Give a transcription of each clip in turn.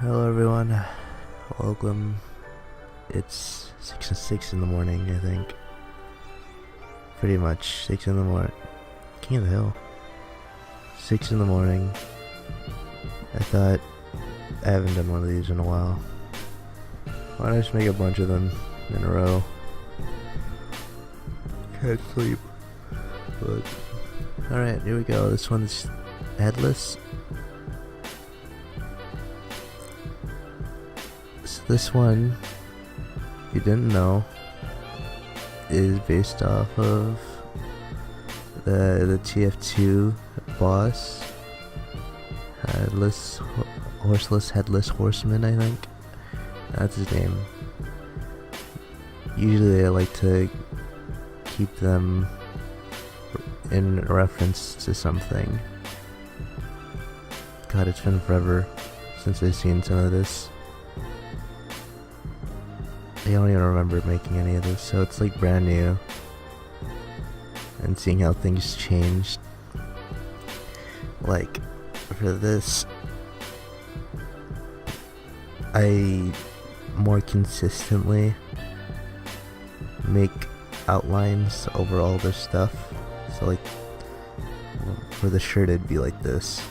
Hello everyone, welcome. It's 6 in the morning, I think. Pretty much 6 in the morning. King of the Hill. 6 in the morning. I thought I haven't done one of these in a while. Why don't I just make a bunch of them in a row? Can't sleep. But alright, here we go. This one's Headless. So this one, if you didn't know, is based off of the TF2 boss, Headless Horseman, I think. That's his name. Usually I like to keep them in reference to something. God, it's been forever since I've seen some of this. I don't even remember making any of this, so it's like brand new. And seeing how things changed. Like, for this, I more consistently make outlines over all this stuff. So like, for the shirt it'd be like this,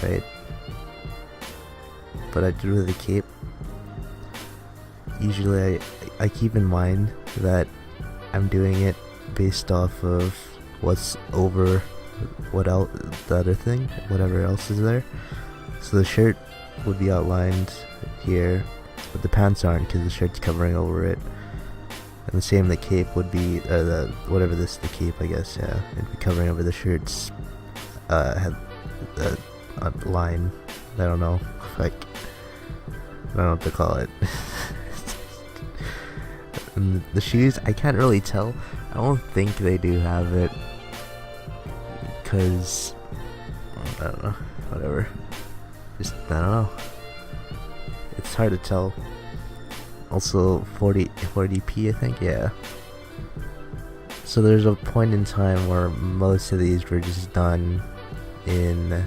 right? But I do with the cape, usually I keep in mind that I'm doing it based off of what's over the other thing, whatever else is there. So the shirt would be outlined here, but the pants aren't because the shirt's covering over it. And the same, the cape would be, the cape, I guess, yeah, it'd be covering over the shirt's line. I don't know, like, I don't know what to call it. And the shoes, I can't really tell. I don't think they do have it, because I don't know, whatever. Just, I don't know. It's hard to tell. Also 40p, I think, yeah. So there's a point in time where most of these were just done in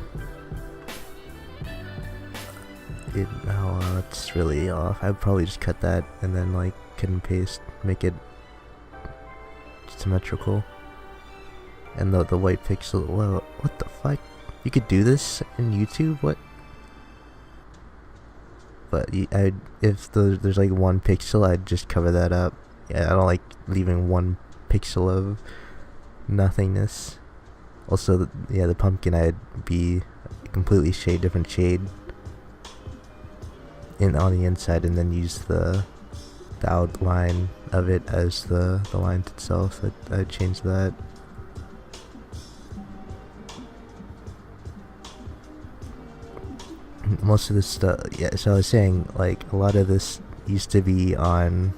oh, it's really off. I'd probably just cut that and then like cut and paste, make it symmetrical. And the white pixel, whoa, what the fuck? You could do this in YouTube? What? But if there's like one pixel, I'd just cover that up. Yeah, I don't like leaving one pixel of nothingness. Also, yeah, the pumpkin, I'd be a completely different shade on the inside, and then use the outline of it as the line itself. I'd change that. Most of this stuff, yeah, so I was saying, like, a lot of this used to be on,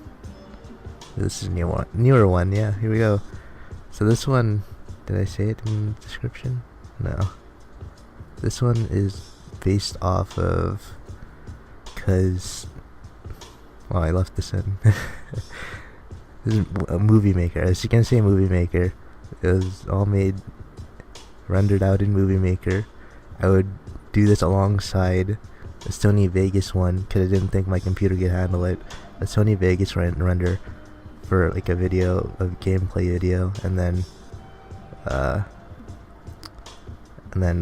this is a newer one, yeah, here we go. So this one, did I say it in the description? No. This one is based off of, well, I left this in. This is a Movie Maker. As you can say, Movie Maker. It was all rendered out in Movie Maker. I would do this alongside a Sony Vegas one, because I didn't think my computer could handle it. A Sony Vegas render for like a gameplay video, and then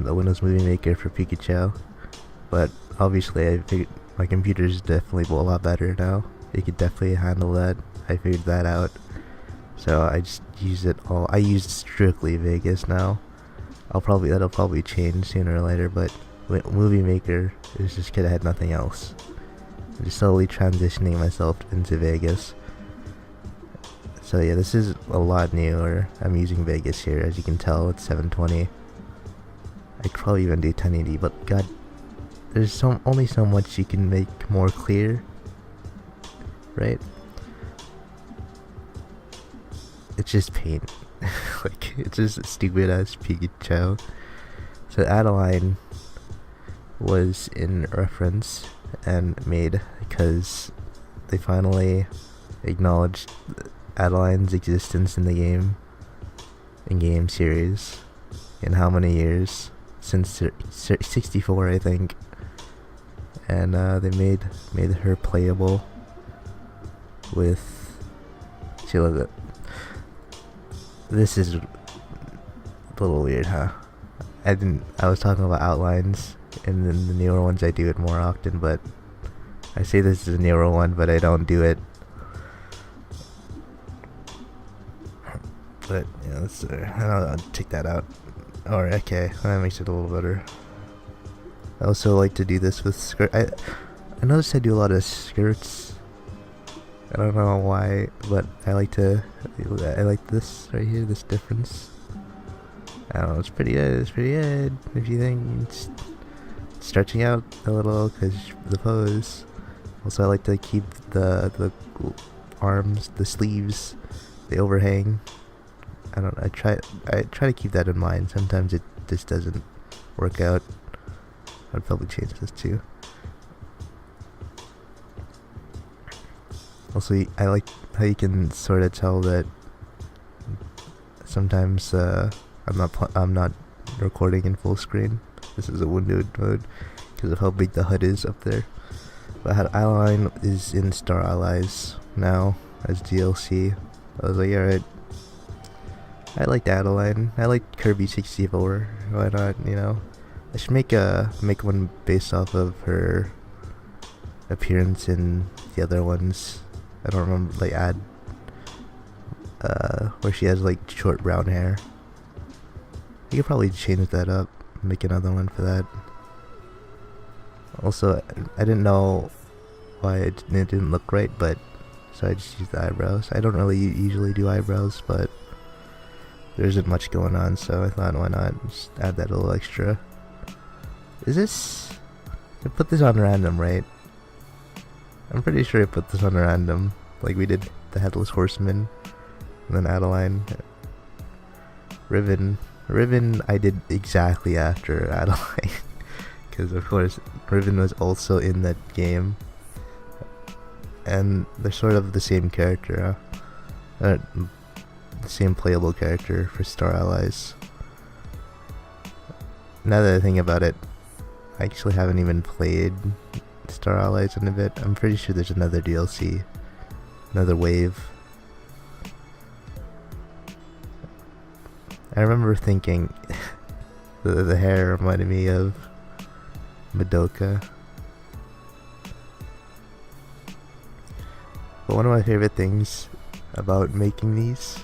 the Windows Movie Maker for Pikachow. But obviously, I figured my computer's definitely a lot better now. It could definitely handle that. I figured that out. So I just use it all. I use strictly Vegas now. That'll probably change sooner or later, but Movie Maker is just because I had nothing else. I'm just slowly transitioning myself into Vegas. So yeah, this is a lot newer. I'm using Vegas here, as you can tell. It's 720. I could probably even do 1080, but god, there's only so much you can make more clear, right? It's just paint. Like, it's just a stupid ass Pikachow. So Adeleine was in reference and made because they finally acknowledged Adeleine's existence in the game series. In how many years? Since 64, I think. and they made her playable with. See, look, this is a little weird, huh? I was talking about outlines, and then the newer ones I do it more often, but I say this is a newer one, but I don't do it. But yeah, let's I'll take that out. Alright, okay, that makes it a little better. I also like to do this with skirt. I noticed I do a lot of skirts. I don't know why, but I like this right here, this difference. I don't know, it's pretty good, if you think it's stretching out a little, because the pose. Also, I like to keep the arms, the sleeves, the overhang. I try to keep that in mind. Sometimes it just doesn't work out. I'd probably change this too. Also, I like how you can sort of tell that sometimes I'm not recording in full screen. This is a windowed mode because of how big the HUD is up there. But Adeleine is in Star Allies now as DLC. I was like, alright. I liked Adeleine. I like Kirby 64. Why not? You know, I should make one based off of her appearance in the other ones. I don't remember, like where she has like short brown hair. You could probably change that up, make another one for that. Also, I didn't know why it didn't look right, but so I just used the eyebrows. I don't really usually do eyebrows, but there isn't much going on, so I thought, why not just add that a little extra. Is this... I put this on random, right? I'm pretty sure I put this on random, like we did the Headless Horseman, and then Adeleine. Riven I did exactly after Adeleine, because of course Riven was also in that game, and they're sort of the same character, the same playable character for Star Allies. Now that I think about it, I actually haven't even played Star Allies in a bit. I'm pretty sure there's another DLC, another wave. I remember thinking the hair reminded me of Madoka. But one of my favorite things about making these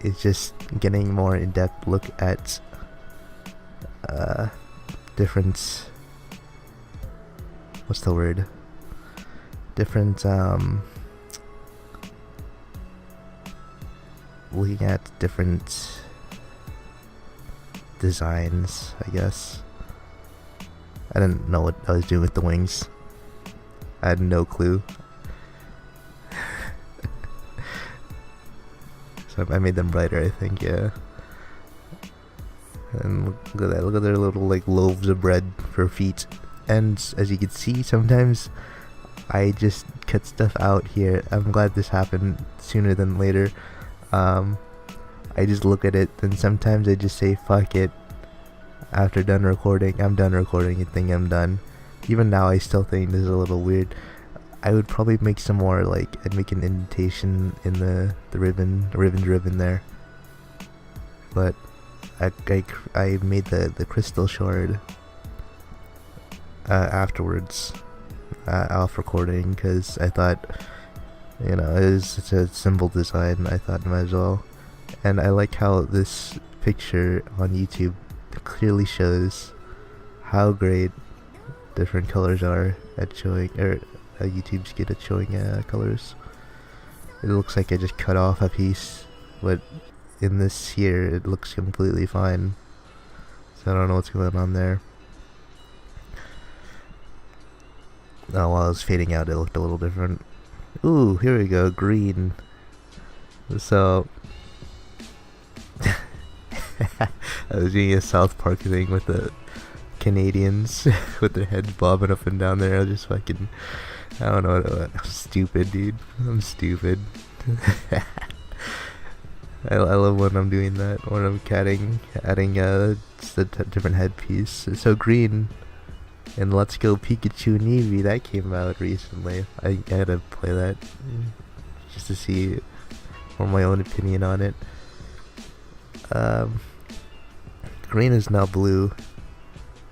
is just getting more in-depth look at different, what's the word? Different looking at different designs, I guess. I didn't know what I was doing with the wings. I had no clue. So I made them brighter, I think, yeah. And look at that, look at their little like loaves of bread for feet. And as you can see, sometimes I just cut stuff out here. I'm glad this happened sooner than later. I just look at it, and sometimes I just say fuck it. After done recording, I'm done recording, I think I'm done. Even now I still think this is a little weird. I would probably make some more, like, I'd make an indentation in the ribbon's ribbon there. But I made the crystal shard afterwards, off recording, because I thought, you know, it's a simple design. I thought might as well. And I like how this picture on YouTube clearly shows how great different colors are at showing, or YouTube's good at showing colors. It looks like I just cut off a piece, but in this here it looks completely fine. So I don't know what's going on there. Oh, while it was fading out, it looked a little different. Ooh, here we go, green. So I was doing a South Park thing with the Canadians with their heads bobbing up and down there. I was just fucking, I don't know what, I'm stupid, dude. I'm stupid. I love when I'm doing that, when I'm adding just a different headpiece. So green And Let's Go Pikachu and Eevee, that came out recently. I gotta play that just to see for my own opinion on it. Green is now blue,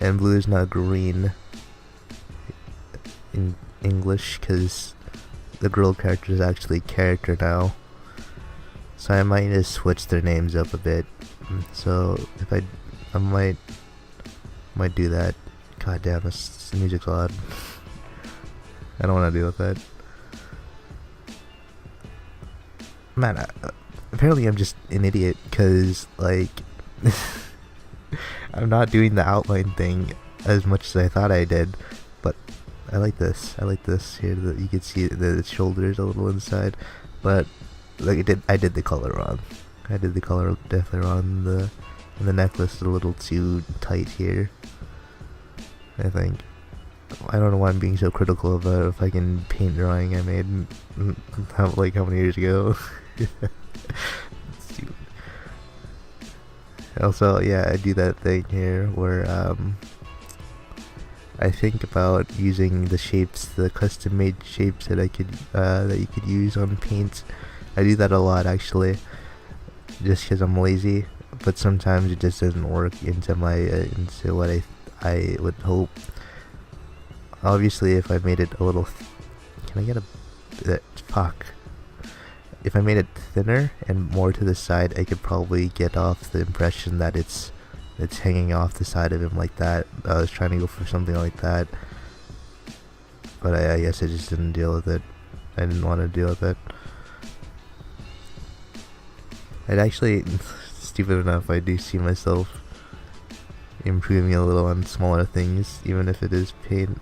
and blue is now green in English, because the girl character is actually character now. So I might just switch their names up a bit. So if I might do that. God damn, this music's loud. I don't want to deal with that. Man, apparently I'm just an idiot, because, like, I'm not doing the outline thing as much as I thought I did, but I like this. I like this here, that you can see the shoulders a little inside, but like I did the color wrong. I did the color definitely wrong. The necklace is a little too tight here, I think. I don't know why I'm being so critical of a fucking paint drawing I made how many years ago. Stupid. Also, yeah, I do that thing here where I think about using the shapes, the custom made shapes that that you could use on paint. I do that a lot, actually, just because I'm lazy, but sometimes it just doesn't work into what I would hope. Obviously, if I made it a little, can I get a, fuck. If I made it thinner and more to the side, I could probably get off the impression that it's hanging off the side of him like that. I was trying to go for something like that, but I guess I just didn't deal with it. I didn't want to deal with it. I'd actually, stupid enough, I do see myself improving a little on smaller things, even if it is paint.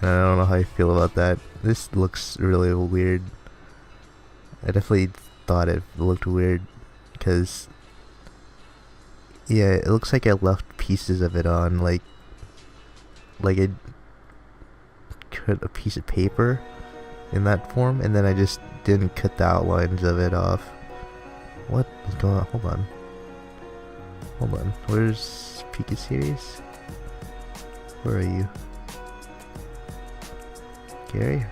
And I don't know how I feel about that. This looks really weird. I definitely thought it looked weird, because, yeah, it looks like I left pieces of it on, like I cut a piece of paper in that form, and then I just didn't cut the outlines of it off. What is going on? Hold on. Where's Pika Series? Where are you? Gary?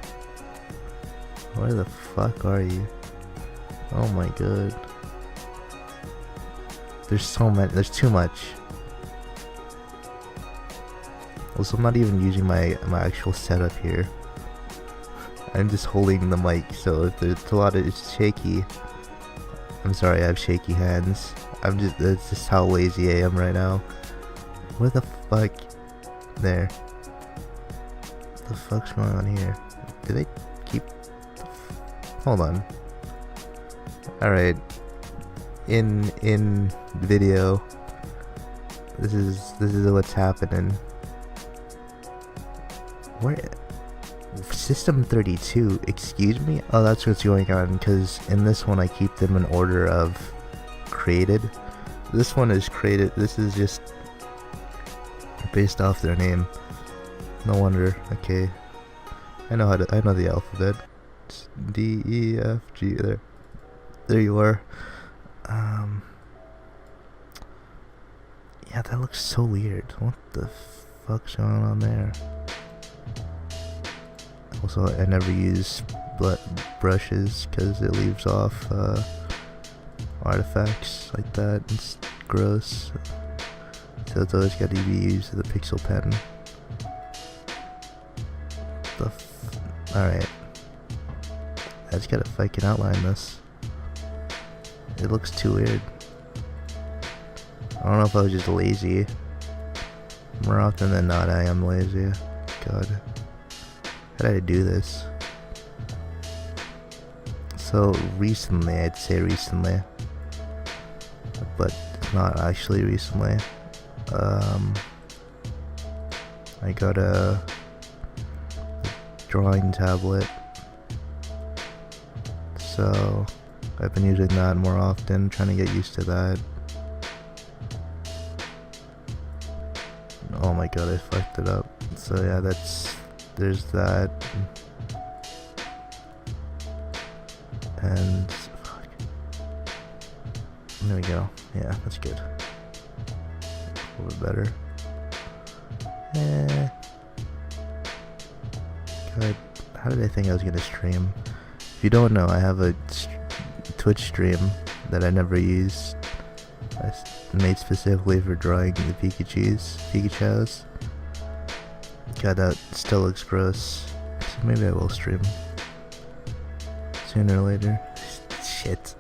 Where the fuck are you? Oh my god. There's so many. There's too much. Also, I'm not even using my actual setup here. I'm just holding the mic, so if there's a lot of, it's shaky. I'm sorry, I have shaky hands. That's just how lazy I am right now. What the fuck? There. What the fuck's going on here? Did I keep... Hold on. Alright. In video, this is what's happening. Where... System 32, excuse me? Oh, that's what's going on, because in this one I keep them in order of created. This one is created, this is just based off their name. No wonder. Okay, I know the alphabet. It's D, E, F, G, there you are. Yeah, that looks so weird. What the fuck's going on there? Also, I never use brushes because it leaves off artifacts like that. It's gross. So it's always got to be used with a pixel pen. Alright. I just gotta fucking outline this. It looks too weird. I don't know if I was just lazy. More often than not, I am lazy. God. How did I do this? So recently, I'd say recently, but not actually recently. I got a drawing tablet, so I've been using that more often, trying to get used to that. Oh my god, I fucked it up. So yeah, there's that. And fuck. There we go. Yeah, that's good. A little bit better. God, how did I think I was gonna stream? If you don't know, I have a Twitch stream that I never use. Made specifically for drawing the Pikachows. God, that still looks gross. So maybe I will stream sooner or later. Shit.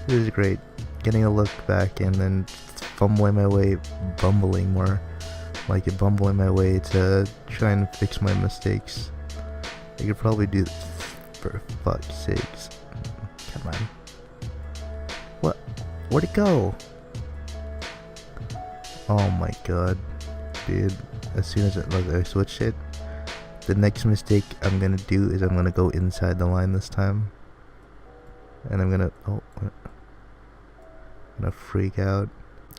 It was great getting a look back and then bumbling my way to try and fix my mistakes. I could probably do this, for fuck's sakes. Come on. What? Where'd it go? Oh my god. Dude, as soon as I switch it, the next mistake I'm gonna do is I'm gonna go inside the line this time. And I'm gonna, I'm gonna freak out.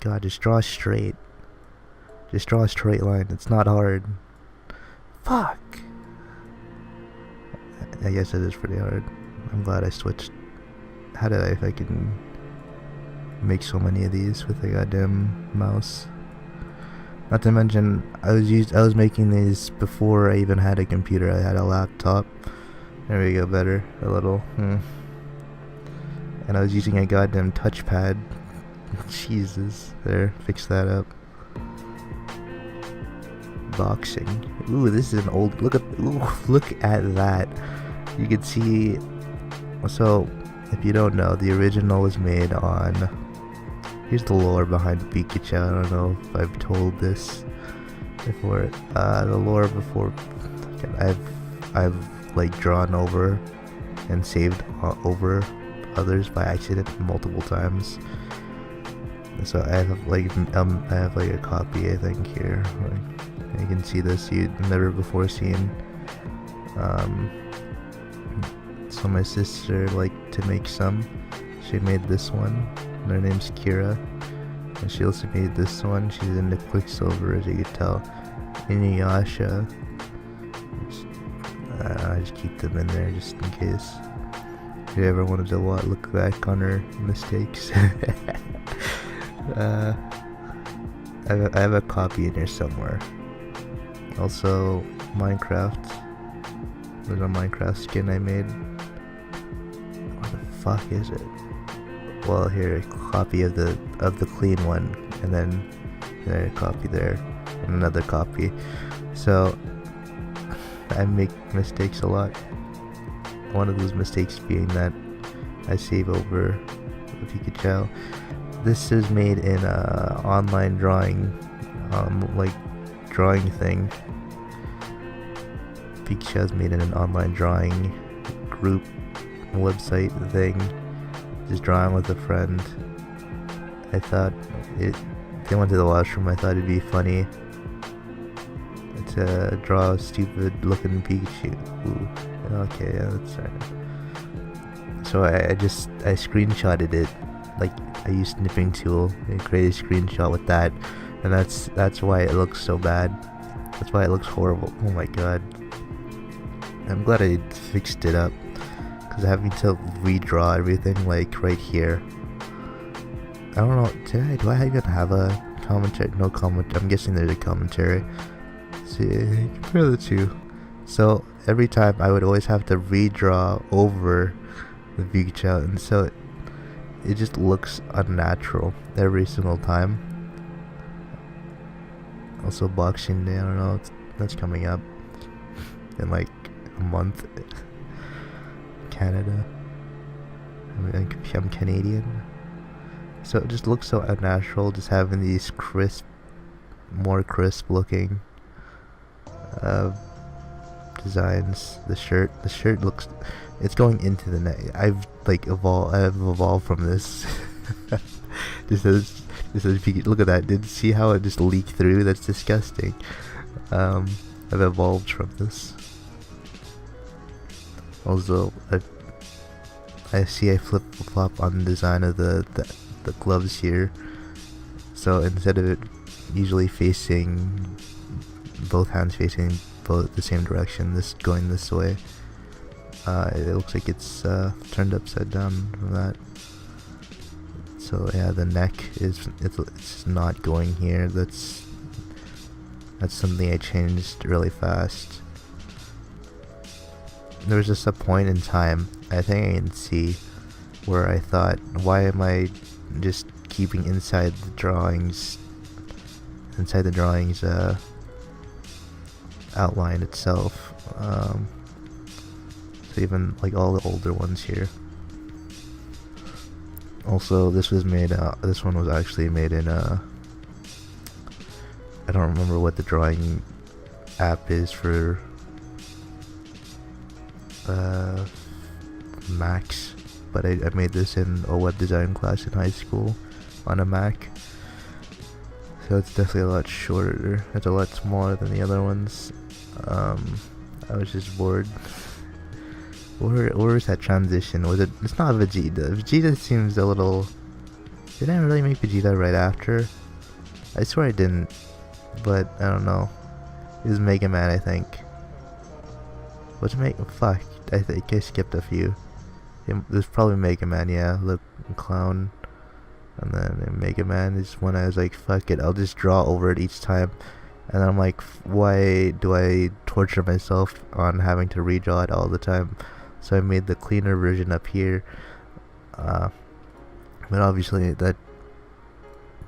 God, just draw straight. Just draw a straight line. It's not hard. Fuck. I guess it is pretty hard. I'm glad I switched. How did I fucking make so many of these with the goddamn mouse? Not to mention, I was making these before I even had a computer. I had a laptop. There we go, better. A little. And I was using a goddamn touchpad. Jesus. There, fix that up. Boxing. Ooh, this is an old. Look at that. You can see. So, if you don't know, the original was made on. Here's the lore behind Pikachu. I don't know if I've told this before. The lore before. I've like drawn over and saved over others by accident multiple times. So I have like a copy, I think, here. You can see this you'd never before seen. So my sister liked to make some. She made this one. And her name's Kira. And she also made this one. She's into Quicksilver, as you could tell. Inuyasha. I just keep them in there just in case. If you ever wanted to look back on her mistakes. I have a copy in here somewhere. Also, Minecraft. There's a Minecraft skin I made. What the fuck is it? Well, here, a copy of the clean one, and then there, a copy there, and another copy. So I make mistakes a lot. One of those mistakes being that I save over the Pikachu. This is made in a online drawing, drawing thing. Pikachu's made in an online drawing group website thing. Just drawing with a friend. I thought they went to the washroom. I thought it'd be funny to draw a stupid looking Pikachu. Ooh. Okay, yeah, that's right. So I screenshotted it. Like, I used snipping tool and created a screenshot with that, and that's why it looks so bad. That's why it looks horrible. Oh my god. I'm glad I fixed it up, because having to redraw everything like right here. I don't know. Do I even have a commentary? No comment. I'm guessing there's a commentary. See, compare the two. So every time I would always have to redraw over the Pikachu, and so it just looks unnatural every single time. Also, Boxing Day, I don't know, that's coming up in like a month. Canada. I'm Canadian. So it just looks so unnatural, just having these more crisp looking designs. The shirt looks, it's going into the neck. I've evolved from this. This is look at that. Did you see how it just leaked through? That's disgusting. I've evolved from this. Also, I see I flip-flop on the design of the gloves here. So instead of it usually facing, both hands facing both the same direction, this going this way, it looks like it's turned upside down from that. So yeah, the neck it's not going here. That's That's something I changed really fast. There was just a point in time, I think I can see, where I thought, why am I just keeping inside the drawings outline itself. So even like all the older ones here. Also, this was made. This one was actually made in. I don't remember what the drawing app is for Macs, but I made this in a web design class in high school on a Mac. So it's definitely a lot shorter. It's a lot smaller than the other ones. I was just bored. Where was that transition? Was it? It's not Vegeta. Vegeta seems a little. Did I really make Vegeta right after? I swear I didn't, but I don't know. It was Mega Man, I think. What's Fuck. I think I skipped a few. It was probably Mega Man, yeah. Look, clown. And then Mega Man is when I was like, fuck it, I'll just draw over it each time. And then I'm like, why do I torture myself on having to redraw it all the time? So I made the cleaner version up here. But obviously that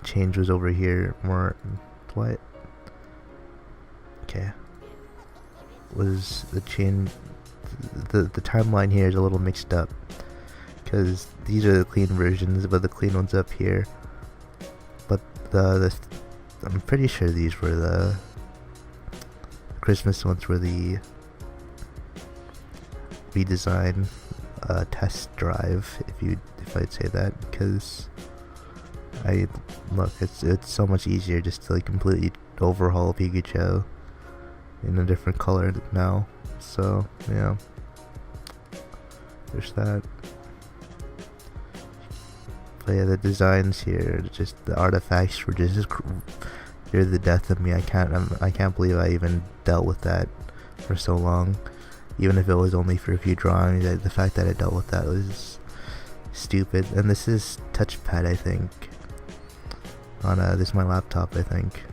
change was over here more. What? Okay. Was the change. The timeline here is a little mixed up. Because these are the clean versions, but the clean one's up here. But I'm pretty sure these were the Christmas ones were the redesign test drive, if I'd say that, because it's so much easier just to like completely overhaul Pikachu in a different color now. So yeah, there's that. But yeah, the designs here, just the artifacts were just they're the death of me. I can't believe I even dealt with that for so long. Even if it was only for a few drawings, the fact that I dealt with that was stupid. And this is touchpad, I think. On this is my laptop, I think.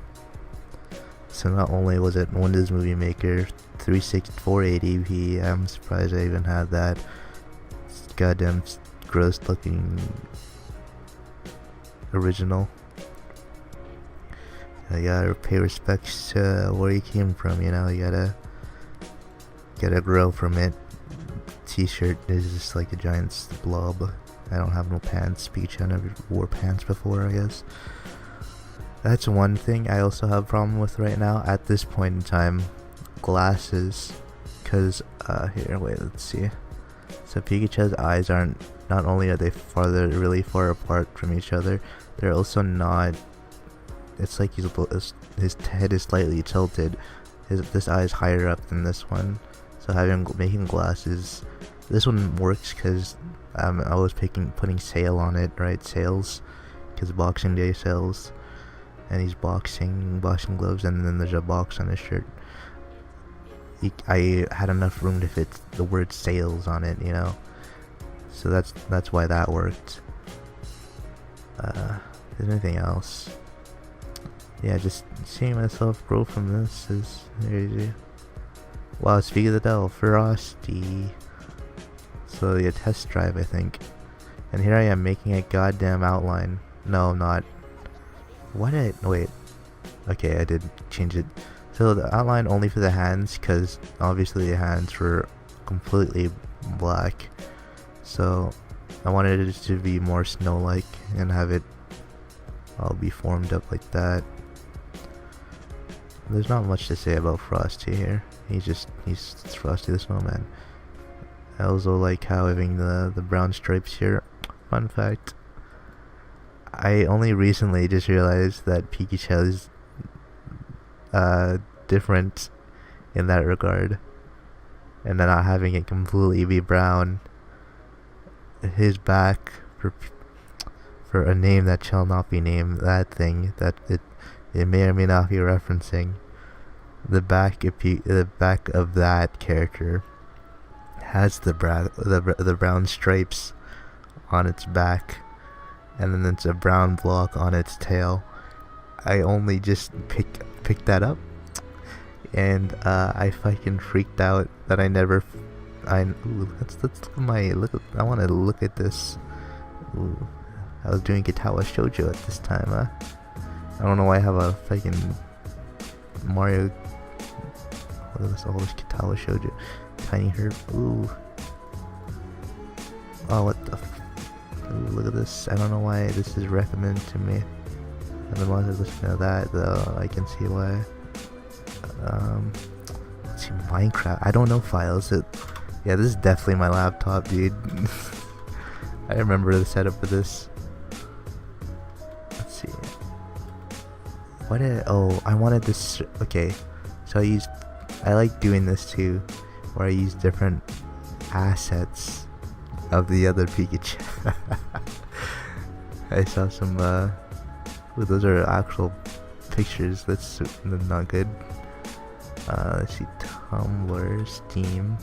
So not only was it Windows Movie Maker 480p, I'm surprised I even had that. It's goddamn gross looking original. I gotta pay respects to where you came from, you know. You gotta grow from it. T-shirt is just like a giant blob. I don't have no pants. Pikachu never wore pants before, I guess. That's one thing I also have a problem with right now at this point in time. Glasses. Because, here, wait, let's see. So Pikachu's eyes aren't, not only are they really far apart from each other, they're also not, it's like his head is slightly tilted. This eye is higher up than this one. So making glasses, this one works because I was putting sale on it, right? Sales, because Boxing Day sales, and he's boxing gloves, and then there's a box on his shirt. I had enough room to fit the word sales on it, you know. So that's why that worked. Is there anything else? Yeah, just seeing myself grow from this is crazy. Wow, speaking of the devil, Frosty. So yeah, test drive, I think. And here I am making a goddamn outline. No, I'm not. Wait. Okay, I did change it. So the outline only for the hands, because obviously the hands were completely black. So I wanted it to be more snow-like and have it all be formed up like that. There's not much to say about Frosty here. He's Frosty the Snowman. I also like how having the brown stripes here. Fun fact. I only recently just realized that Pikachu is different in that regard. And then not having it completely be brown. His back, for a name that shall not be named, that thing that it may or may not be referencing, the back of that character has the brown stripes on its back, and then it's a brown block on its tail. I only just picked that up and I fucking freaked out that I never. Ooh, let's look at my I want to look at this. Ooh, I was doing Katawa Shoujo at this time. I don't know why I have a fucking Mario. Look at this, all this Katawa Shoujo. Tiny Herb. Ooh. Oh, what the ooh, look at this. I don't know why this is recommended to me. And the ones that listen to that, though, I can see why. Let's see, Minecraft. I don't know files. Yeah, this is definitely my laptop, dude. I remember the setup of this. Let's see. What did I wanted this. Okay, so I like doing this too, where I use different assets of the other Pikachu. I saw some ooh, those are actual pictures. That's not good. Let's see, Tumblr, Steam,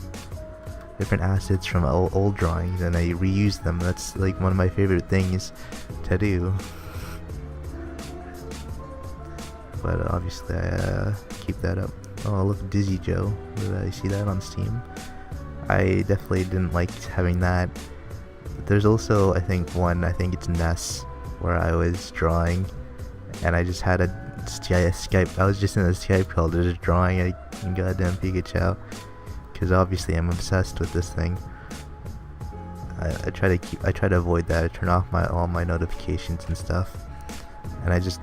different assets from old drawings, and I reuse them. That's like one of my favorite things to do. But obviously I keep that up. Oh, look, Dizzy Joe. Did I see that on Steam? I definitely didn't like having that. There's also, I think it's Ness, where I was drawing, and I just had a Skype. I was just in a Skype call, just drawing a goddamn Pikachu, because obviously I'm obsessed with this thing. I try to avoid that. I turn off all my notifications and stuff, and I just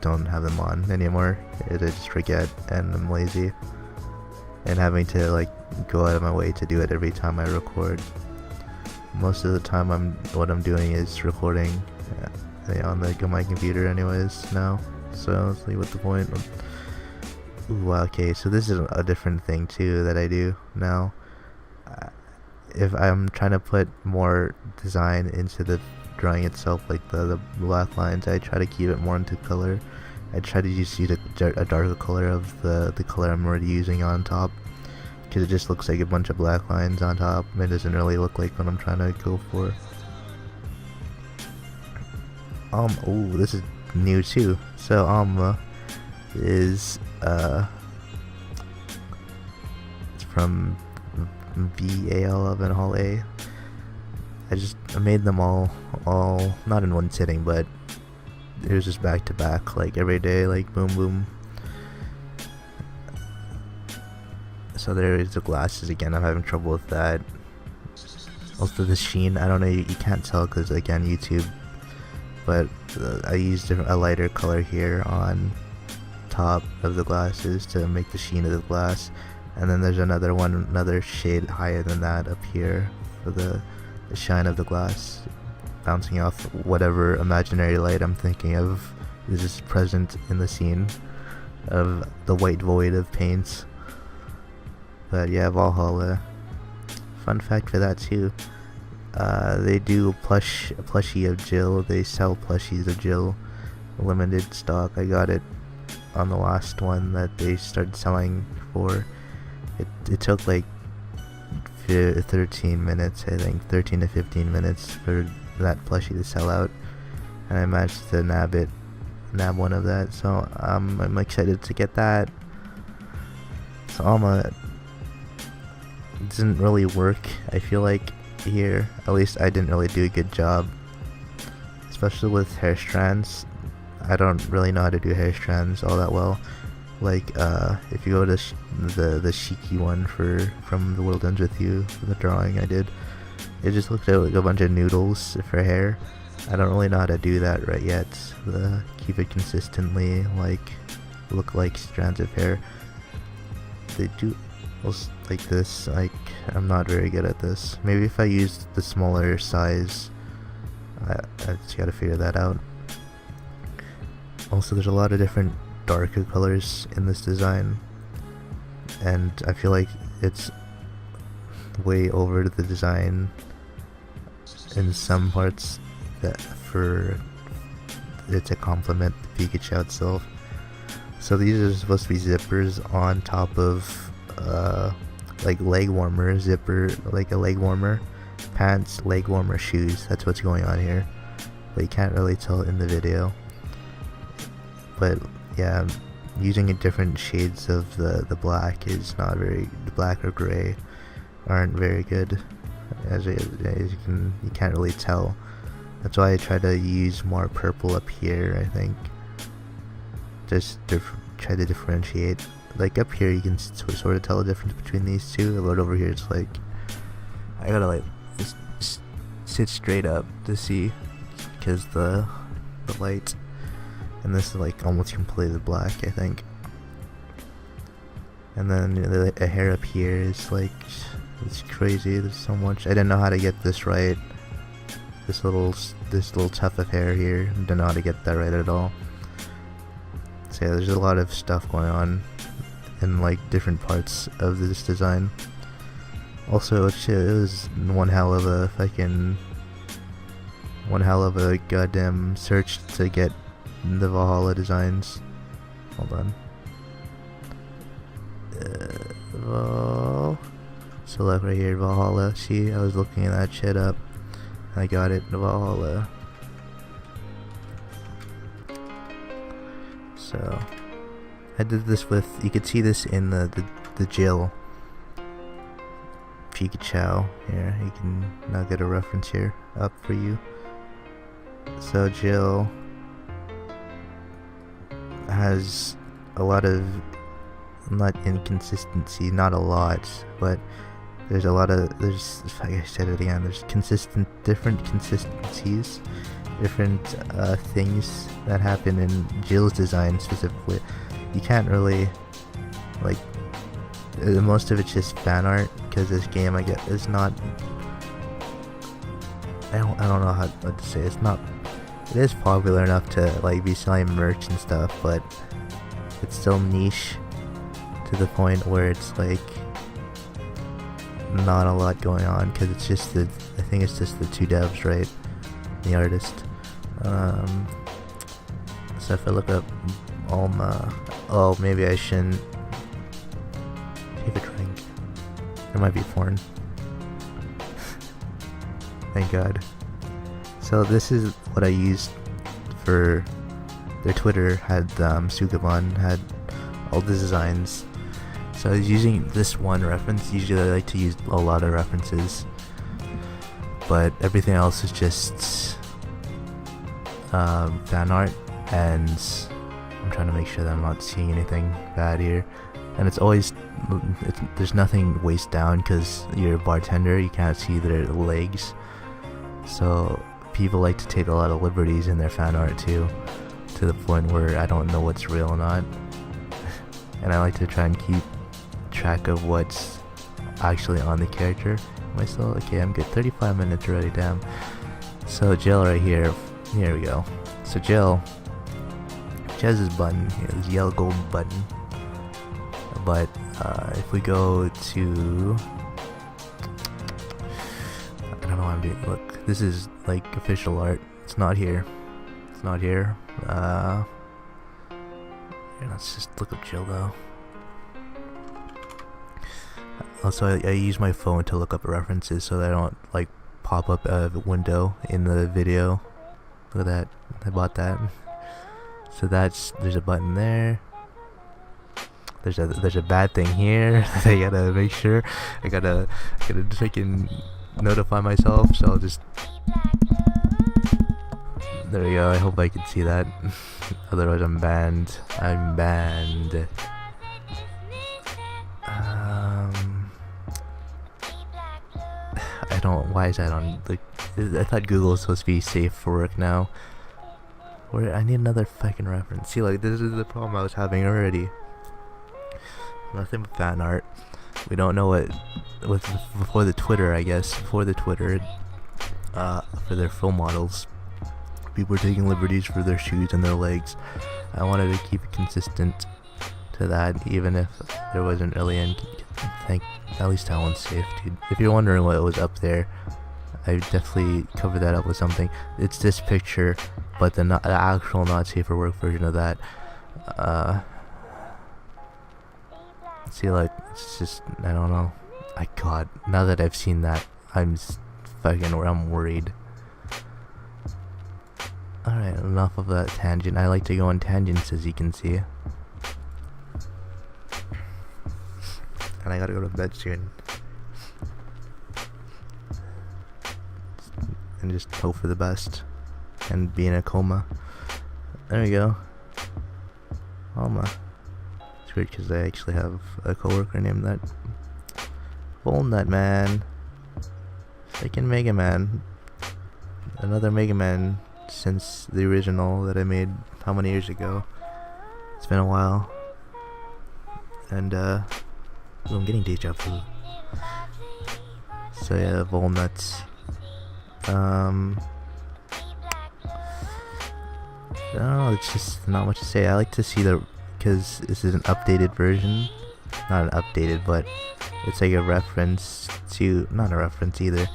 don't have them on anymore. I just forget, and I'm lazy, and having to like go out of my way to do it every time I record. Most of the time what I'm doing is recording on my computer anyways now, so let's see what's the point. Ooh, okay, so this is a different thing too that I do now. If I'm trying to put more design into the drawing itself, like the black lines, I try to keep it more into color. I try to just use a darker color of the color I'm already using on top, because it just looks like a bunch of black lines on top. It doesn't really look like what I'm trying to go for. Oh, this is new too. So Alma is it's from VAL11 Hall A. I made them all not in one sitting, but it was just back to back, like every day, like boom boom. So there is the glasses again. I'm having trouble with that. Also the sheen, I don't know, you can't tell because again YouTube, but I used a lighter color here on top of the glasses to make the sheen of the glass, and then there's another shade higher than that up here for the shine of the glass, bouncing off whatever imaginary light I'm thinking of is just present in the scene of the white void of paints. But yeah, Valhalla. Fun fact for that too. They do a plushie of Jill. They sell plushies of Jill, limited stock. I got it on the last one that they started selling for. It took like 13 minutes, I think, 13 to 15 minutes for that plushie to sell out, and I managed to nab one of that. So I'm excited to get that. So Alma doesn't really work, I feel like, here. At least I didn't really do a good job, especially with hair strands. I don't really know how to do hair strands all that well. Like if you go to the Shiki one from The World Ends With You, the drawing I did, it just looked like a bunch of noodles for hair. I don't really know how to do that right yet. Keep it consistently, look like strands of hair. They do like this. I'm not very good at this. Maybe if I used the smaller size, I just gotta figure that out. Also, there's a lot of different darker colors in this design, and I feel like it's way over the design in some parts that for it to complement the Pikachu itself. So these are supposed to be zippers on top of like leg warmer zipper, like a leg warmer, pants, leg warmer, shoes. That's what's going on here, but you can't really tell in the video. But yeah, using a different shades of the black is not very, the black or gray aren't very good, as you can't really tell. That's why I try to use more purple up here, I think, just to try to differentiate. Like up here you can sort of tell the difference between these two, but over here it's like I gotta like just sit straight up to see, because the light, and this is like almost completely black, I think. And then the hair up here is like, it's crazy. There's so much. I didn't know how to get this right. This little tuft of hair here, didn't know how to get that right at all. So yeah, there's a lot of stuff going on in like different parts of this design. Also, it was one hell of a goddamn search to get the Valhalla designs. Hold on. So look right here, Valhalla. See, I was looking at that shit up. I got it, Valhalla. So I did this with, you could see this in the Jill Pikachow. Here, you can now get a reference here up for you. So Jill has a lot of, not inconsistency, not a lot, but there's like I said it again, there's different consistencies, different things that happen in Jill's design specifically. You can't really, like, most of it's just fan art, because this game, I guess, is not, I don't know what to say, it's not, it is popular enough to like be selling merch and stuff, but it's still niche to the point where it's like not a lot going on, because it's just I think it's just the two devs, right? The artist. So if I look up Alma, oh, maybe I shouldn't take a drink. It might be porn. Thank God. So this is what I used for their Twitter. Had Sugaban had all the designs. So I was using this one reference. Usually I like to use a lot of references, but everything else is just fan art, and I'm trying to make sure that I'm not seeing anything bad here. And it's always, there's nothing waist down, because you're a bartender, you can't see their legs. So people like to take a lot of liberties in their fan art too, to the point where I don't know what's real or not. And I like to try and keep track of what's actually on the character. Am I still okay? I'm good. 35 minutes already, damn. So Jill right here we go. So Jill, she has this button here, this yellow gold button. But if we go to, I don't know what I'm doing. Look, this is like official art. It's not here. It's not here. Here, let's just look up Jill though. Also, I use my phone to look up references so that I don't like pop up a window in the video. Look at that, I bought that. So there's a button there. There's a bad thing here. I gotta make sure. I gotta freaking notify myself. So I'll just. There we go. I hope I can see that. Otherwise, I'm banned. I'm banned. I don't. Why is that on? Like, I thought Google was supposed to be safe for work now. Where I need another fucking reference. See, like, this is the problem I was having already. Nothing but fan art. We don't know what before the Twitter, I guess. Before the Twitter, for their film models, people were taking liberties for their shoes and their legs. I wanted to keep it consistent to that, even if there wasn't really any. At least that one's safe, dude. If you're wondering what was up there, I definitely covered that up with something. It's this picture, but the actual not safe for work version of that. See, like, it's just, I don't know. God, now that I've seen that, I'm worried. Alright, enough of that tangent. I like to go on tangents, as you can see. and I gotta go to bed soon. And just hope for the best and be in a coma. There we go. Alma. It's weird because I actually have a coworker named that. Volnutt, man. Freaking Mega Man. Another Mega Man since the original that I made how many years ago. It's been a while. And ooh, I'm getting deja vu. So yeah, Volnutt. I don't know, it's just not much to say. I like to see because this is an updated version. Not an updated, but it's like a reference to, not a reference either.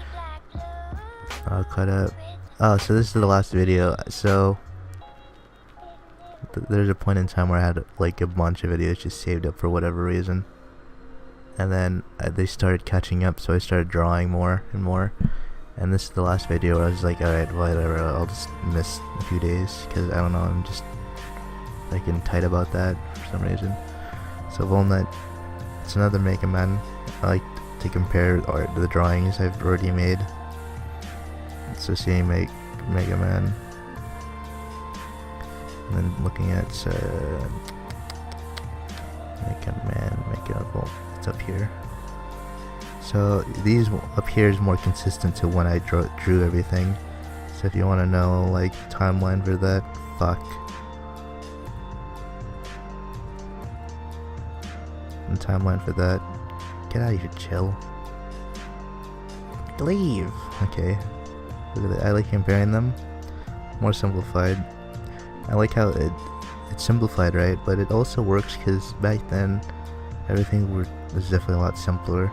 I'll cut up. Oh, so this is the last video. So there's a point in time where I had like a bunch of videos just saved up for whatever reason. And then they started catching up, so I started drawing more and more. And this is the last video where I was like, alright, whatever, I'll just miss a few days, because I don't know, I'm just freaking tight about that for some reason. So Volnutt, it's another Mega Man. I like to compare the drawings I've already made. So seeing Mega Man, and then looking at Mega Man, well, it's up here. So these up here is more consistent to when I drew everything. So if you want to know like timeline for that, fuck. And timeline for that, get out of here, chill. Leave. Okay. Look at that. I like comparing them. More simplified. I like how it's simplified, right? But it also works because back then everything was definitely a lot simpler.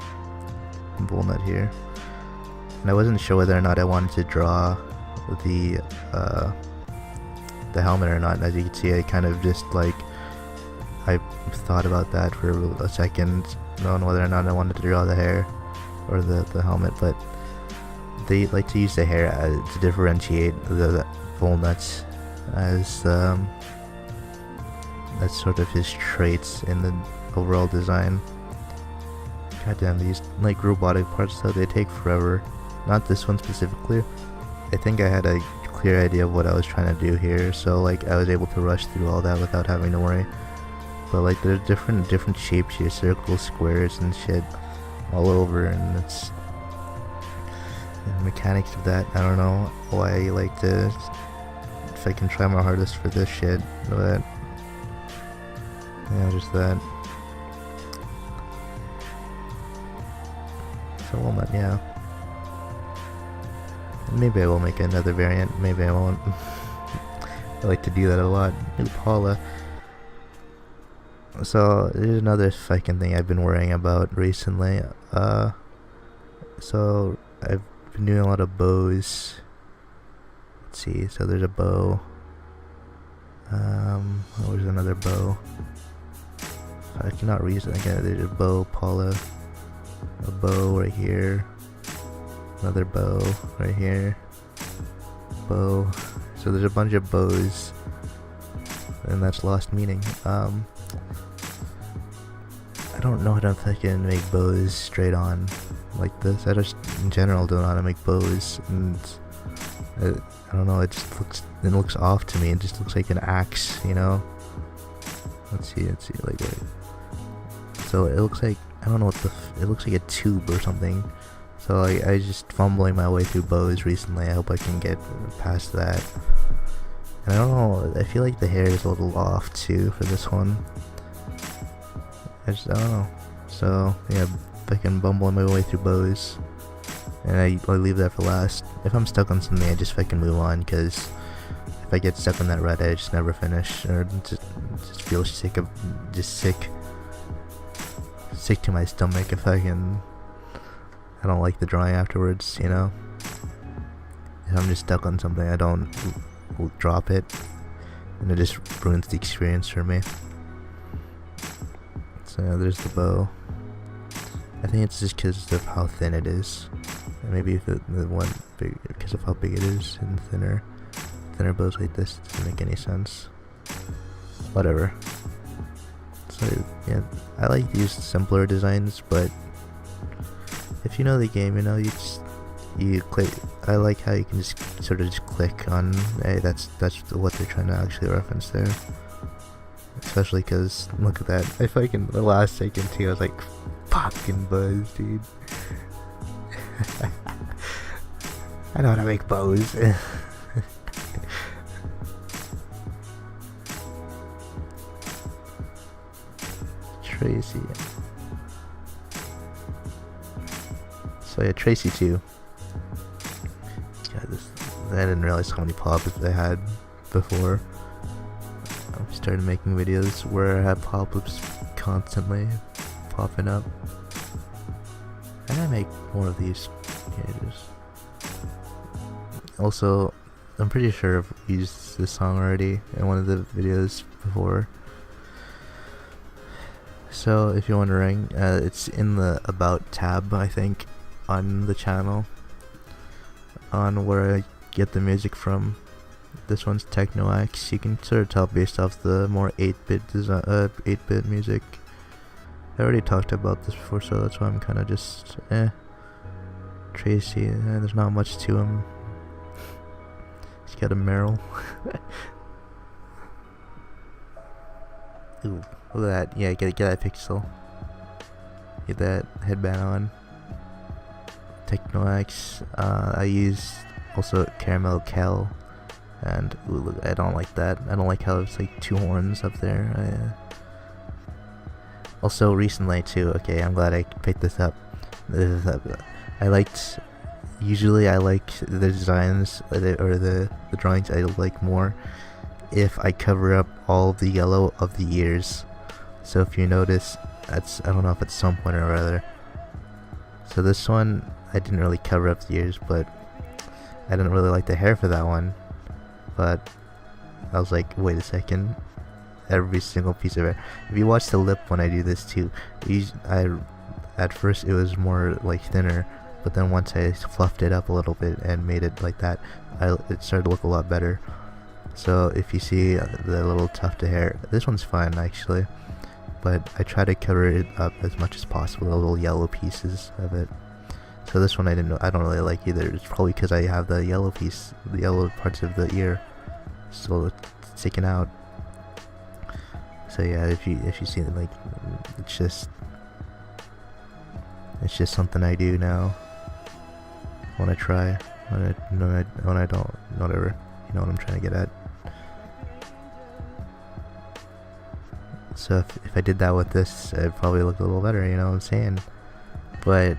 Volnutt here, and I wasn't sure whether or not I wanted to draw the helmet or not. As you can see, I kind of just like I thought about that for a second, knowing whether or not I wanted to draw the hair or the helmet. But they like to use the hair to differentiate the Volnutt as that's sort of his traits in the overall design. Goddamn, these like robotic parts though, they take forever. Not this one specifically. I think I had a clear idea of what I was trying to do here, so like I was able to rush through all that without having to worry. But like there's different shapes here, circles, squares, and shit all over, and it's the mechanics of that. I don't know why I like to. If I can try my hardest for this shit, but yeah, just that. So Walnut, yeah. Maybe I will make another variant, maybe I won't. I like to do that a lot. New Paula. So there's another fucking thing I've been worrying about recently. So I've been doing a lot of bows. Let's see, so there's a bow. Oh, there's another bow. I cannot reason again. There's a bow, Paula. A bow right here, another bow right here, bow. So there's a bunch of bows, and that's lost meaning. I don't know how to fucking make bows straight on like this. I just in general don't know how to make bows, and I don't know. It looks off to me. It just looks like an axe, you know. Let's see, like. So it looks like, I don't know what it looks like a tube or something. So I just fumbling my way through bows recently. I hope I can get past that. And I don't know, I feel like the hair is a little off too for this one. I don't know. So yeah, I can bumbling my way through bows. And I leave that for last. If I'm stuck on something, I just fucking move on, because if I get stuck on that red, I just never finish, or just feel sick to my stomach if I don't like the drawing afterwards, you know. If I'm just stuck on something, I don't drop it, and it just ruins the experience for me. So yeah, there's the bow. I think it's just because of how thin it is, and maybe if the one big because of how big it is, and thinner bows like this doesn't make any sense. Whatever. So yeah, I like these simpler designs, but if you know the game, you know, you click. I like how you can just sort of just click on, hey, that's what they're trying to actually reference there. Especially because look at that. I fucking the last second too, I was like, fucking Buzz, dude. I know how to make bows. Tracey. So yeah, Tracey too. God, I didn't realize how many pop-ups I had before. I started making videos where I had pop-ups constantly popping up. I gotta make more of these pages. Also, I'm pretty sure I've used this song already in one of the videos before. So if you're wondering, it's in the About tab, I think, on the channel, on where I get the music from. This one's Techno X. You can sort of tell based off the more 8-bit design, 8-bit music. I already talked about this before, so that's why I'm kind of just Tracey. There's not much to him. He's got a Meryl. Ooh, look at that. Yeah, get that pixel. Get that headband on. Techno X. I use also Caramel Kel. And ooh, look, I don't like that. I don't like how it's like 2 horns up there. Also recently too, okay, I'm glad I picked this up. Usually I like the designs or the drawings I like more if I cover up all the yellow of the ears. So if you notice, I don't know if it's some point or other. So this one, I didn't really cover up the ears, but I didn't really like the hair for that one. But I was like, wait a second, every single piece of hair. If you watch the lip when I do this too, at first it was more like thinner, but then once I fluffed it up a little bit and made it like that, it started to look a lot better. So if you see the little tuft of hair, this one's fine actually, but I try to cover it up as much as possible, the little yellow pieces of it. So this one I don't really like either. It's probably because I have the yellow parts of the ear still sticking out. So yeah, if you see it, like, it's just something I do now when I try, when I don't, whatever, you know what I'm trying to get at. So if I did that with this, it'd probably look a little better, you know what I'm saying? But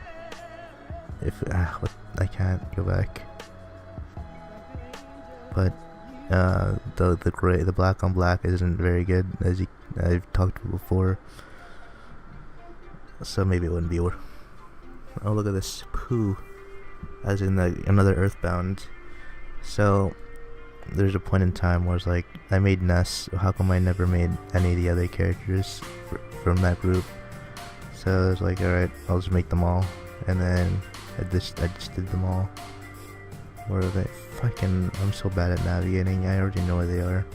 I can't go back. But the black on black isn't very good, as I've talked about before. So maybe it wouldn't be. Oh, look at this poo, as in another Earthbound. So there's a point in time where it's like, I made Ness. How come I never made any of the other characters from that group? So I was like, alright, I'll just make them all. And then I just did them all. Where are they? Fucking, I'm so bad at navigating. I already know where they are.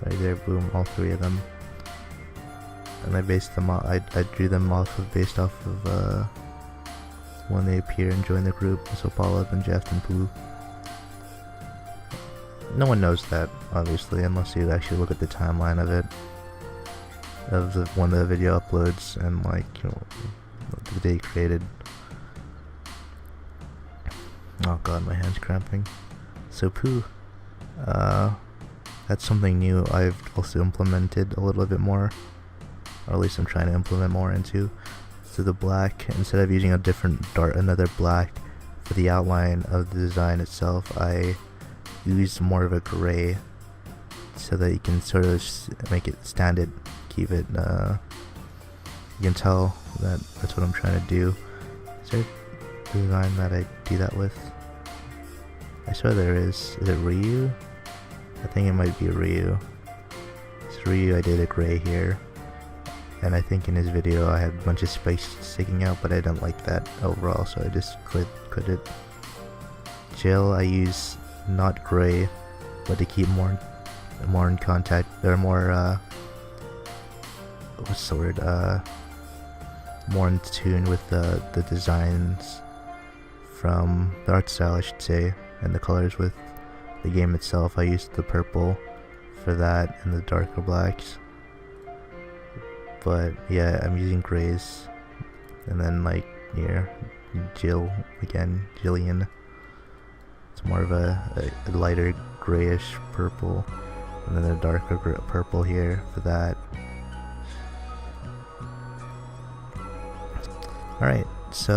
Right there, boom, all 3 of them. And I based them off. I drew them based off of when they appear and join the group. So Paula, then Jeff, and Blue. No one knows that, obviously, unless you actually look at the timeline of it, of when the video uploads and, like, you know, the day created. Oh god, my hand's cramping. So poo. That's something new I've also implemented a little bit more, or at least I'm trying to implement more into. So the black, instead of using another black for the outline of the design itself, I use more of a gray, so that you can sort of make it standard, keep it, you can tell that that's what I'm trying to do. Is there a design that I do that with? I swear there is. Is it Ryu? I think it might be Ryu. It's Ryu. I did a gray here, and I think in his video I had a bunch of spikes sticking out, but I didn't like that overall, so I just quit it. Jill, I use not gray, but to keep more in contact, or more what's the word, more in tune with the designs from the art style, I should say, and the colors with the game itself. I used the purple for that and the darker blacks, but yeah, I'm using grays, and then like here, Jillian. It's more of a lighter grayish purple, and then a darker purple here for that. Alright, so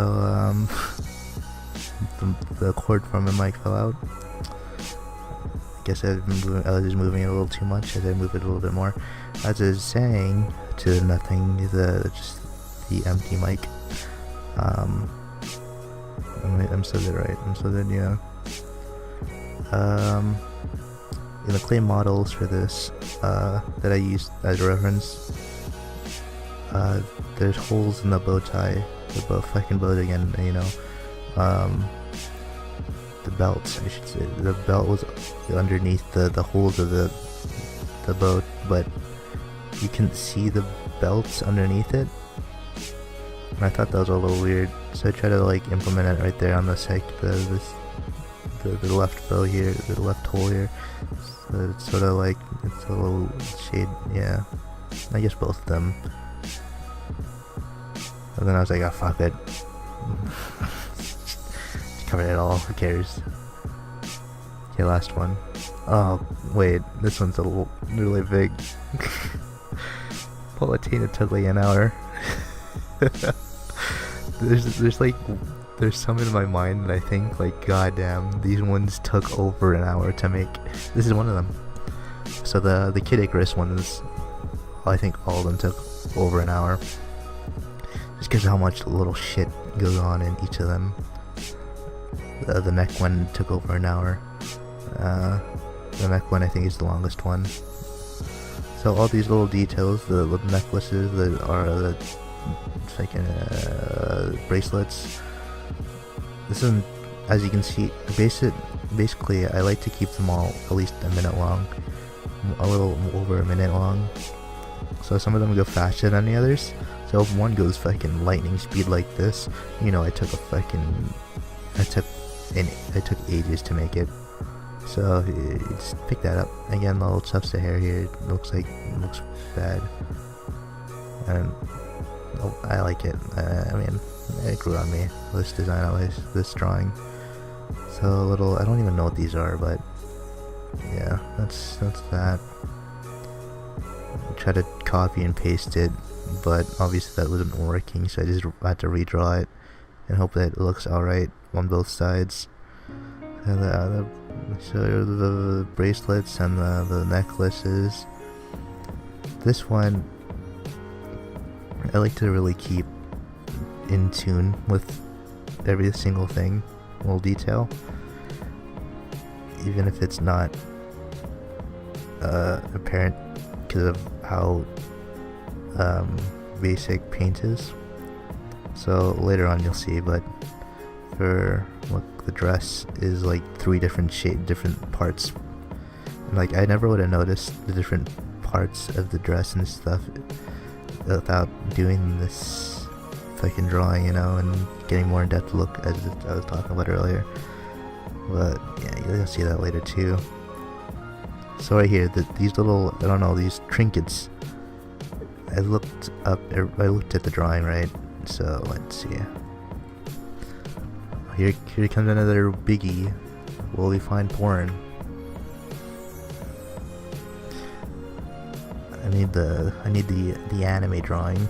the cord from the mic fell out. I guess I was just moving it a little too much. I did move it a little bit more. As I was saying to nothing, just the empty mic. I'm so good, right? I'm so good, yeah. In the clay models for this that I used as a reference, there's holes in the bow tie, the fucking boat again, you know. The belt, I should say. The belt was underneath the holes of the boat, but you can see the belts underneath it. And I thought that was a little weird, so I tried to like implement it right there on the the left bow here, the left hole here. So it's sort of like, it's a little shade, yeah. I guess both of them. And then I was like, oh fuck it. Just covered it all, who cares? Okay, last one. Oh, wait, this one's a little really big. Palutena took like an hour. There's some in my mind that I think like, goddamn, these ones took over an hour to make. This is one of them. So the Kid Icarus ones, I think all of them took over an hour. Just because of how much little shit goes on in each of them. The mech one took over an hour. The mech one I think is the longest one. So all these little details, the necklaces, the fucking bracelets. This is, as you can see, basically I like to keep them all at least a minute long, a little over a minute long. So some of them go faster than the others. So if one goes fucking lightning speed like this, you know, I took ages to make it. So just pick that up. Again, the little tufts of hair here looks bad, and I like it. I mean, it grew on me. This design, always, this drawing. So a little, I don't even know what these are, but yeah, that's that. I tried to copy and paste it, but obviously that wasn't working, so I just had to redraw it and hope that it looks alright on both sides. And the bracelets and the necklaces. This one I like to really keep in tune with every single thing, little detail, even if it's not apparent because of how basic paint is. So later on you'll see, but for look, the dress is like 3 different parts. And, like, I never would have noticed the different parts of the dress and stuff without doing this fucking drawing, you know, and getting more in-depth look as I was talking about earlier. But yeah, you'll see that later too. So right here, these little, I don't know, these trinkets. I looked at the drawing, right? So let's see. Here comes another biggie. Will we find porn? I need the anime drawing.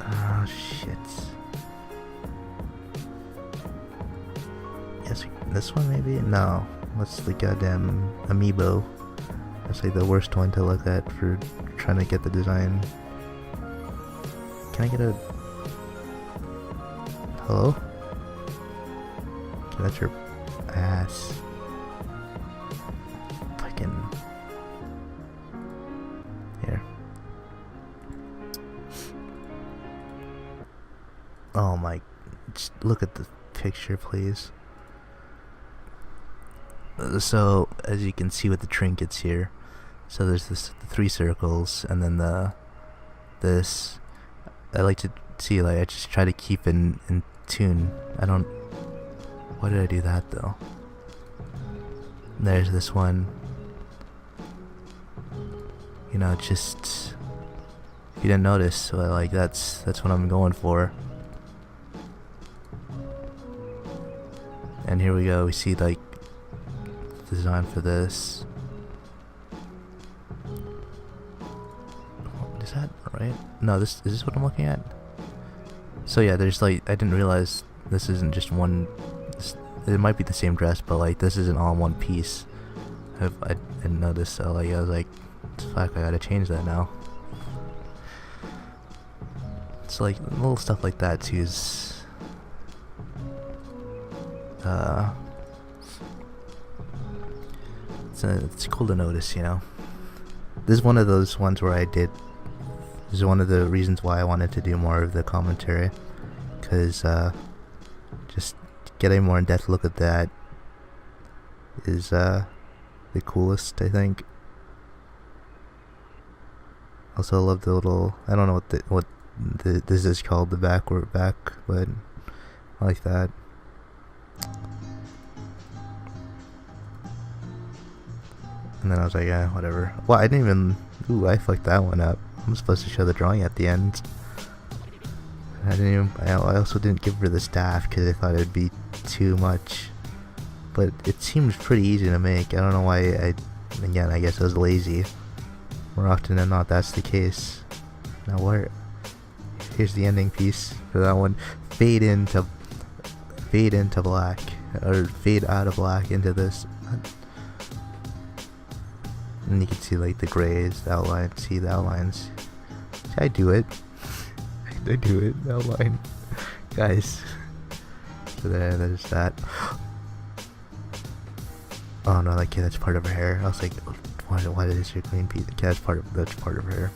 Oh shit. Yes, this one maybe? No. What's the goddamn amiibo? That's like the worst one to look at for trying to get the design. Can I get a... Hello? Okay, that's your ass. Fucking... Here. Oh my... Just look at the picture, please. So, as you can see with the trinkets here, So there's the 3 circles, and then this. I like to see, like, I just try to keep in tune. I don't. Why did I do that though? There's this one. You know, just if you didn't notice, so like that's what I'm going for. And here we go. We see like design for this. Is that right? No, is this what I'm looking at? So yeah, there's like, I didn't realize this isn't just one. It might be the same dress, but like this isn't all in one piece. I didn't notice, so like I was like, fuck, I gotta change that now. It's like little stuff like that too is it's cool to notice, you know. This is one of those ones where this is one of the reasons why I wanted to do more of the commentary, because just getting more in-depth look at that is the coolest, I think. Also, I love the little, I don't know what this is called, the back, but I like that. And then I was like, yeah, whatever. Well, I didn't even, I fucked that one up. I'm supposed to show the drawing at the end. I also didn't give her the staff because I thought it would be too much. But it seems pretty easy to make. I don't know why again, I guess I was lazy. More often than not, that's the case. Now here's the ending piece for that one. Fade into black, or fade out of black into this. And you can see like the grays, the outline. See the outlines. See, I do it. I do it. Outline, guys. So there's that. Oh no, like, yeah, that's part of her hair. I was like, why is your green piece? Okay, that's part of her hair.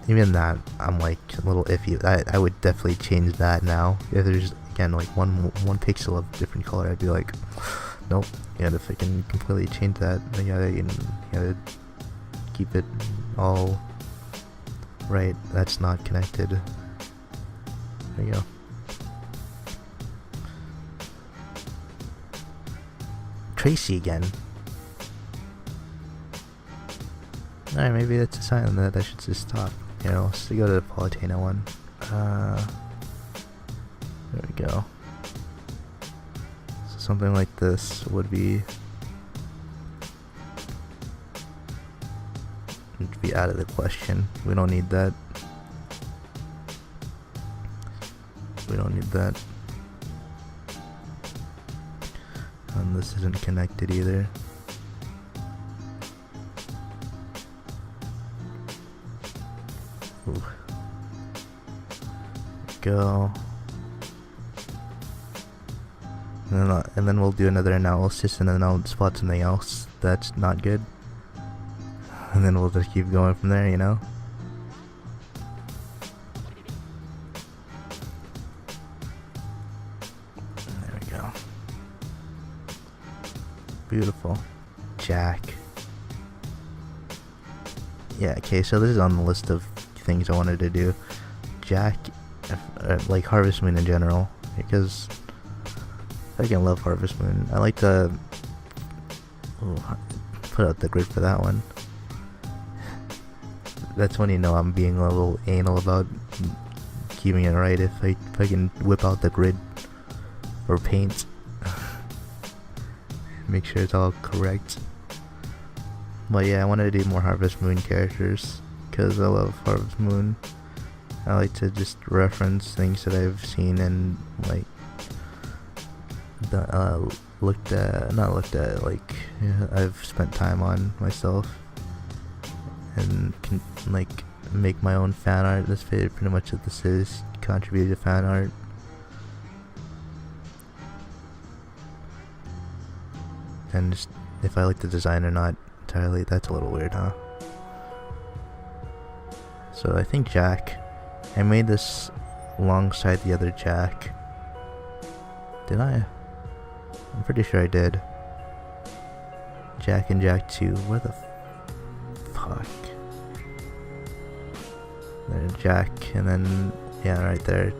Even that, I'm like a little iffy. I would definitely change that now. If there's again like one pixel of different color, I'd be like, nope. You gotta freaking completely change that. You gotta keep it all right. That's not connected. There you go. Tracey again. Alright, maybe that's a sign that I should just stop. You know, let's go to the Palutena one. There we go. So something like this would be out of the question. We don't need that. We don't need that. And this isn't connected either. Ooh. Go. And then we'll do another analysis, and then I'll spot something else that's not good. And then we'll just keep going from there, you know? There we go. Beautiful. Jack. Yeah, okay, so this is on the list of things I wanted to do. Jack, like Harvest Moon in general, because I can love Harvest Moon. I like to put out the grid for that one. That's when you know I'm being a little anal about keeping it right. If I can whip out the grid or paint, make sure it's all correct. But yeah, I wanted to do more Harvest Moon characters because I love Harvest Moon. I like to just reference things that I've seen and like like I've spent time on myself, and can like make my own fan art. That's pretty much what this is. Contribute to fan art. And just if I like the design or not entirely, that's a little weird, huh? So I think Jack, I made this alongside the other Jack. Did I? I'm pretty sure I did. Jack and Jack 2. Where the fuck? There, Jack, and then yeah, right there.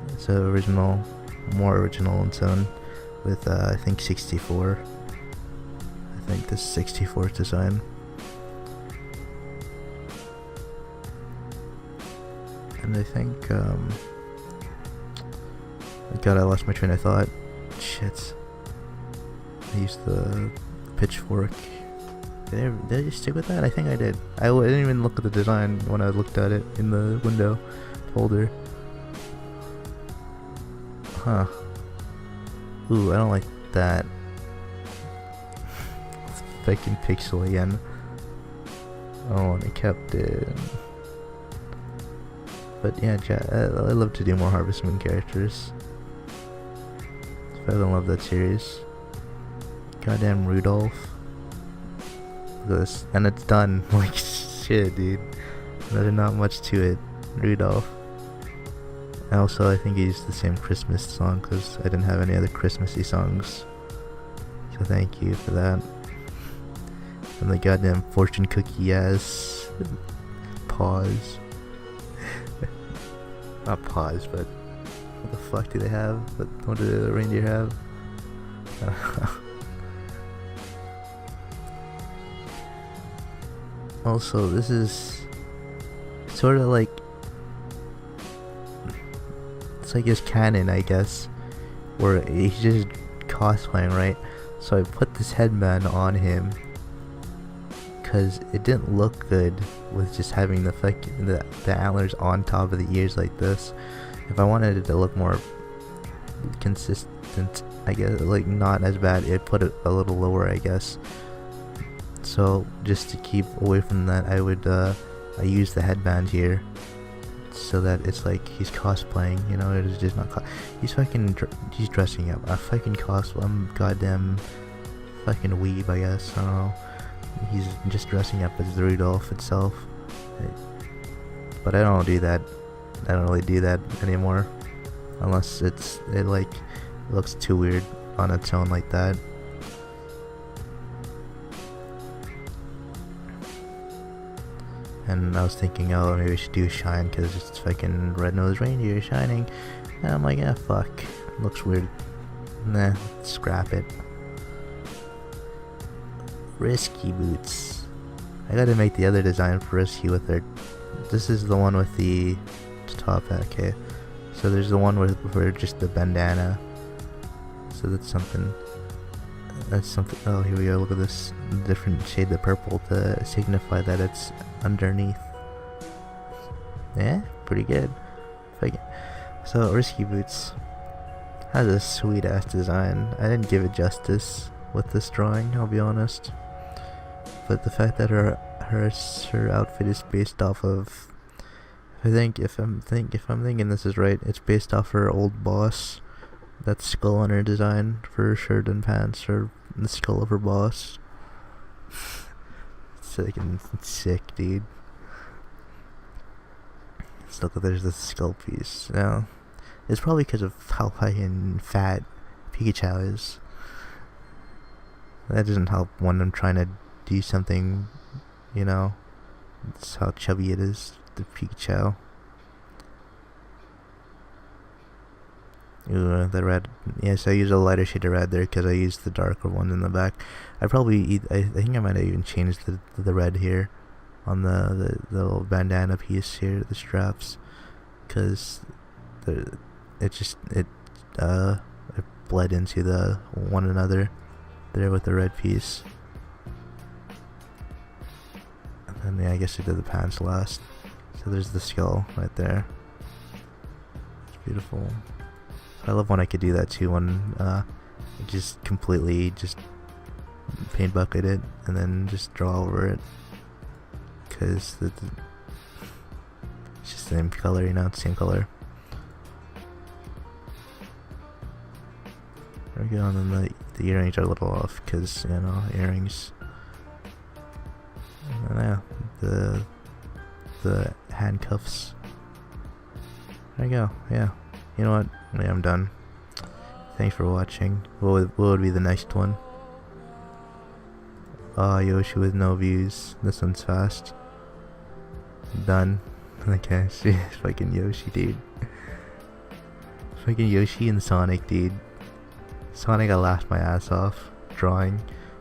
It's original, more original in tone, with I think 64. I think this 64 design. And I think God, I lost my train of thought. Shit. I used the pitchfork. Did I just stick with that? I think I did. I didn't even look at the design when I looked at it in the window folder. Huh. Ooh, I don't like that. It's fucking pixel again. Oh, and I kept it. But yeah, I love to do more Harvest Moon characters. I don't love that series. Goddamn Rudolph. Look at this. And it's done. Like, shit, dude. There's not much to it. Rudolph. Also, I think he used the same Christmas song because I didn't have any other Christmassy songs. So thank you for that. And the goddamn fortune cookie ass paws. Not paws, but what the fuck do they have? What do the reindeer have? Also, this is sort of like, it's like his canon, I guess, where he's just cosplaying, right? So I put this headband on him because it didn't look good with just having the antlers on top of the ears like this. If I wanted it to look more consistent, I guess, like not as bad, I'd put it a little lower, I guess. So just to keep away from that, I use the headband here so that it's like he's cosplaying, you know. It's just not he's dressing up. I fucking I'm goddamn fucking weeb, I guess. I don't know. He's just dressing up as the Rudolph itself. But I don't do that. I don't really do that anymore, unless it looks too weird on its own like that. And I was thinking, oh, maybe we should do shine because it's fucking red-nosed reindeer shining. And I'm like, yeah, fuck, looks weird. Nah, scrap it. Risky boots. I gotta make the other design for Risky with their. This is the one with the top hat. Okay, so there's the one where just the bandana. So that's something. That's something. Oh, here we go. Look at this different shade of purple to signify that it's underneath. Yeah, pretty good. So Risky boots has a sweet ass design. I didn't give it justice with this drawing, I'll be honest. But the fact that her outfit is based off of, if I'm thinking this is right, it's based off her old boss. That skull on her design for her shirt and pants, or the skull of her boss. It's sick, dude. Let's look, there's the skull piece. Now, it's probably because of how fucking fat Pikachow is. That doesn't help when I'm trying to do something, you know. That's how chubby it is, the Pikachow. Ooh, the red. Yes, I use a lighter shade of red there because I used the darker one in the back. I think I might have even changed the red here on the little bandana piece here, the straps, because it bled into the one another there with the red piece. And then yeah, I guess I did the pants last. So there's the skull right there. It's beautiful. I love when I could do that too, when just completely just paint bucket it and then just draw over it, because it's just the same color, you know, it's the same color. There we go, and then the earrings are a little off because, you know, earrings. And yeah, the handcuffs. There you go, yeah. You know what? Yeah, I'm done. Thanks for watching. What would be the next one? Oh, Yoshi with no views. This one's fast. Done. Okay, see, fucking Yoshi, dude. Fucking Yoshi and Sonic, dude. Sonic, I laughed my ass off drawing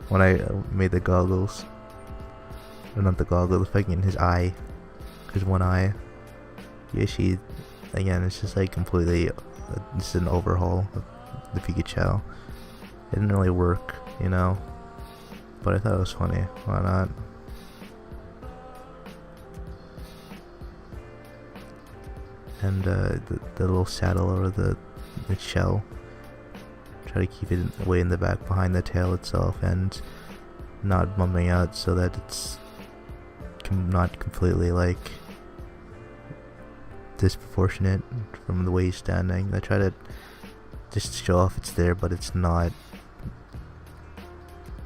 when I made the goggles. Or not the goggles, fucking his eye. His one eye. Yoshi, again, it's just like completely, just an overhaul of the Pikachow. It didn't really work, you know, but I thought it was funny. Why not? And the little saddle or the shell, try to keep it way in the back behind the tail itself and not bumping out so that it's not completely like disproportionate from the way he's standing. I try to just show off it's there, but it's not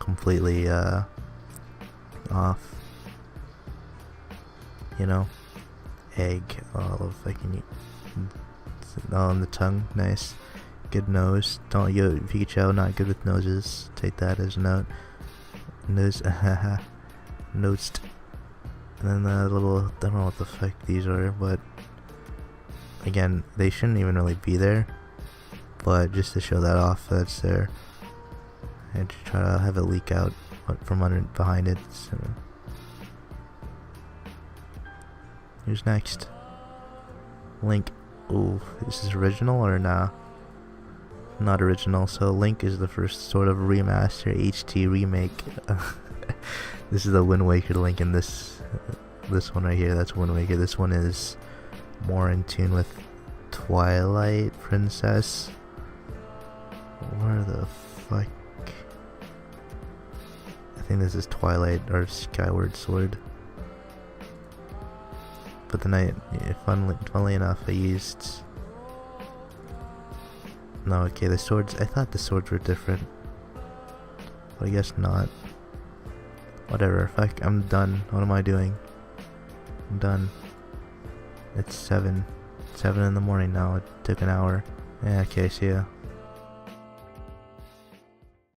completely off, you know. Egg, oh, if I can eat. On the tongue, nice. Good nose. Don't yo Pikachu, not good with noses. Take that as a note. Nose, nosed. And then the little, I don't know what the fuck these are, but again, they shouldn't even really be there. But just to show that off, that's there. And try to have it leak out from behind it. So. Who's next? Link. Ooh, is this original or nah? Not original. So Link is the first sort of remaster HT remake. This is the Wind Waker Link in this one right here. That's Wind Waker. This one is more in tune with Twilight Princess. Where the fuck? I think this is Twilight or Skyward Sword. But then funnily enough, I used... No, okay, the swords... I thought the swords were different. But I guess not. Whatever, fuck, I'm done. What am I doing? I'm done. It's 7 in the morning now. It took an hour. Yeah, okay, see ya.